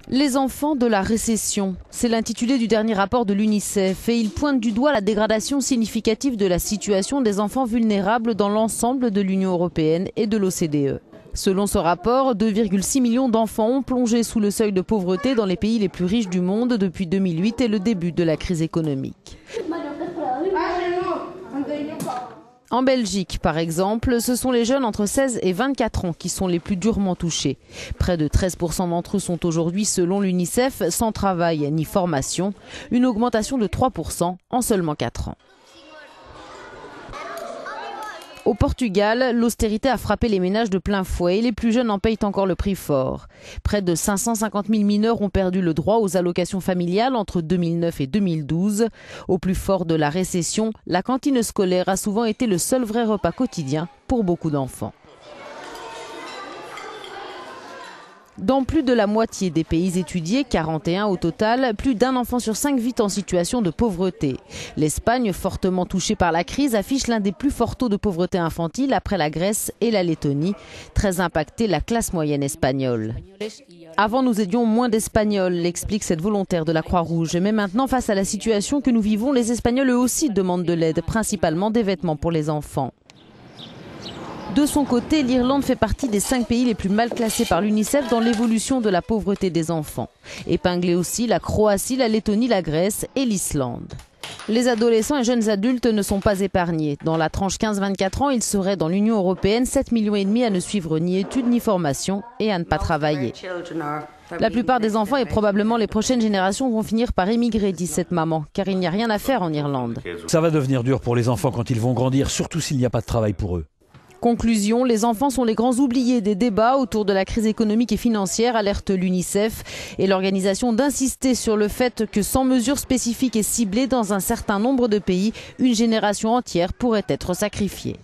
Les enfants de la récession, c'est l'intitulé du dernier rapport de l'UNICEF et il pointe du doigt la dégradation significative de la situation des enfants vulnérables dans l'ensemble de l'Union européenne et de l'OCDE. Selon ce rapport, 2,6 millions d'enfants ont plongé sous le seuil de pauvreté dans les pays les plus riches du monde depuis 2008 et le début de la crise économique. En Belgique, par exemple, ce sont les jeunes entre 16 et 24 ans qui sont les plus durement touchés. Près de 13% d'entre eux sont aujourd'hui, selon l'UNICEF, sans travail ni formation, une augmentation de 3% en seulement 4 ans. Au Portugal, l'austérité a frappé les ménages de plein fouet et les plus jeunes en payent encore le prix fort. Près de 550 000 mineurs ont perdu le droit aux allocations familiales entre 2009 et 2012. Au plus fort de la récession, la cantine scolaire a souvent été le seul vrai repas quotidien pour beaucoup d'enfants. Dans plus de la moitié des pays étudiés, 41 au total, plus d'un enfant sur 5 vit en situation de pauvreté. L'Espagne, fortement touchée par la crise, affiche l'un des plus forts taux de pauvreté infantile après la Grèce et la Lettonie. Très impactée, la classe moyenne espagnole. Avant, nous aidions moins d'Espagnols, explique cette volontaire de la Croix-Rouge. Mais maintenant, face à la situation que nous vivons, les Espagnols eux aussi demandent de l'aide, principalement des vêtements pour les enfants. De son côté, l'Irlande fait partie des 5 pays les plus mal classés par l'UNICEF dans l'évolution de la pauvreté des enfants. Épinglés aussi la Croatie, la Lettonie, la Grèce et l'Islande. Les adolescents et jeunes adultes ne sont pas épargnés. Dans la tranche 15-24 ans, il serait dans l'Union européenne 7,5 millions à ne suivre ni études ni formation et à ne pas travailler. La plupart des enfants et probablement les prochaines générations vont finir par émigrer, dit cette maman, car il n'y a rien à faire en Irlande. Ça va devenir dur pour les enfants quand ils vont grandir, surtout s'il n'y a pas de travail pour eux. Conclusion, les enfants sont les grands oubliés des débats autour de la crise économique et financière, alerte l'UNICEF et l'organisation d'insister sur le fait que sans mesures spécifiques et ciblées dans un certain nombre de pays, une génération entière pourrait être sacrifiée.